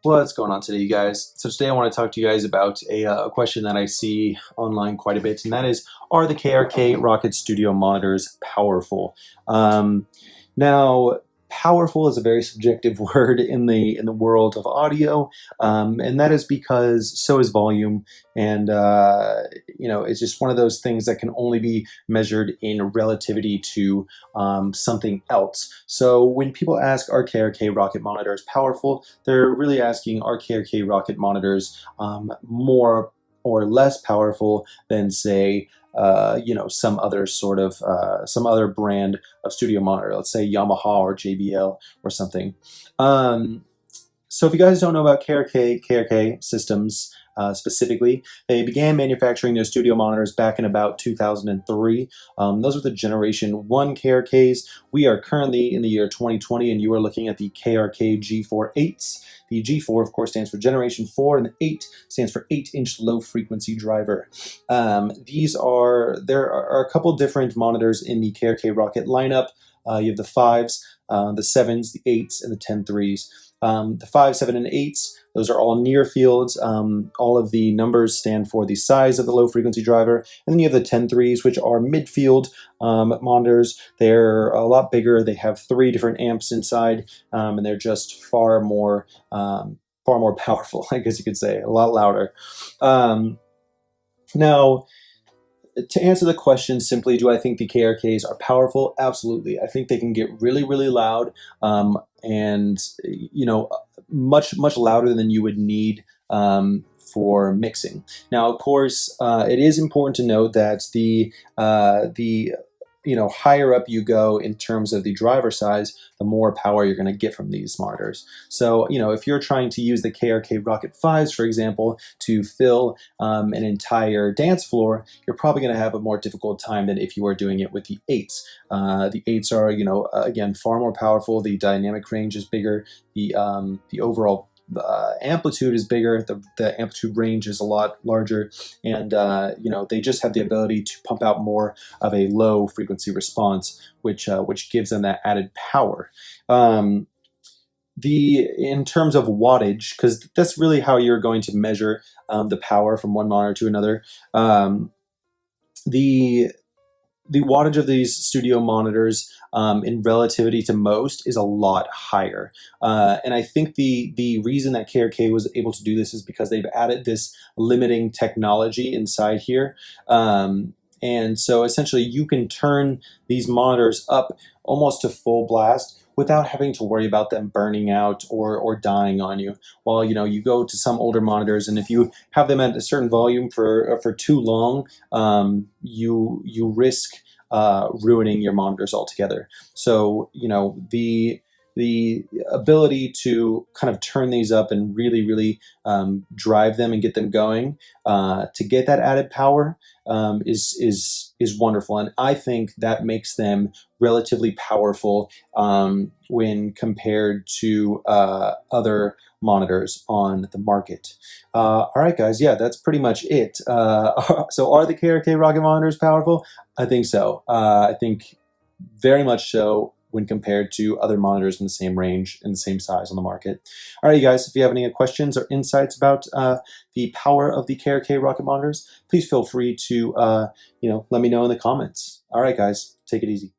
What's going on today, you guys? So today I want to talk to you guys about a question that I see online quite a bit, and that is, are the KRK Rokit Studio monitors powerful? Now, powerful is a very subjective word in the world of audio, and that is because so is volume, and it's just one of those things that can only be measured in relativity to something else. So when people ask, are KRK Rokit monitors powerful, they're really asking, are KRK Rokit monitors more or less powerful than, say, some other sort of some other brand of studio monitor, let's say Yamaha or JBL or something. So if you guys don't know about KRK systems specifically, they began manufacturing their studio monitors back in about 2003. Those were the Generation 1 KRKs. We are currently in the year 2020, and you are looking at the KRK G4 8s. The G4, of course, stands for Generation 4, and the 8 stands for 8-inch low-frequency driver. There are a couple different monitors in the KRK Rokit lineup. You have the 5s, the 7s, the 8s, and the 10.3s. The 5, 7, and 8s, those are all near fields. All of the numbers stand for the size of the low-frequency driver. And then you have the 10.3s, which are mid-field monitors. They're a lot bigger. They have 3 different amps inside, and they're just far more powerful, I guess you could say, a lot louder. Now, to answer the question simply, do I think the KRKs are powerful? Absolutely. I think they can get really, really loud, and much louder than you would need for mixing. Now, of course, it is important to note that the higher up you go in terms of the driver size, the more power you're going to get from these monitors. So, if you're trying to use the KRK Rokit 5s, for example, to fill an entire dance floor, you're probably going to have a more difficult time than if you are doing it with the 8s. The 8s are, again, far more powerful. The dynamic range is bigger. The overall amplitude is bigger, the amplitude range is a lot larger, and they just have the ability to pump out more of a low frequency response, which gives them that added power. In terms of wattage, because that's really how you're going to measure the power from one monitor to another, the wattage of these studio monitors in relativity to most is a lot higher. And I think the reason that KRK was able to do this is because they've added this limiting technology inside here. And so essentially you can turn these monitors up almost to full blast without having to worry about them burning out or dying on you. While you go to some older monitors, and if you have them at a certain volume for too long, you risk ruining your monitors altogether. So the ability to kind of turn these up and really drive them and get them going to get that added power is wonderful, and I think that makes them relatively powerful when compared to other monitors on the market. All right, guys, yeah, that's pretty much it. So are the KRK Rokit monitors powerful? I think so. I think very much so when compared to other monitors in the same range and the same size on the market. All right, you guys, if you have any questions or insights about the power of the KRK Rokit monitors, please feel free to let me know in the comments. All right, guys, take it easy.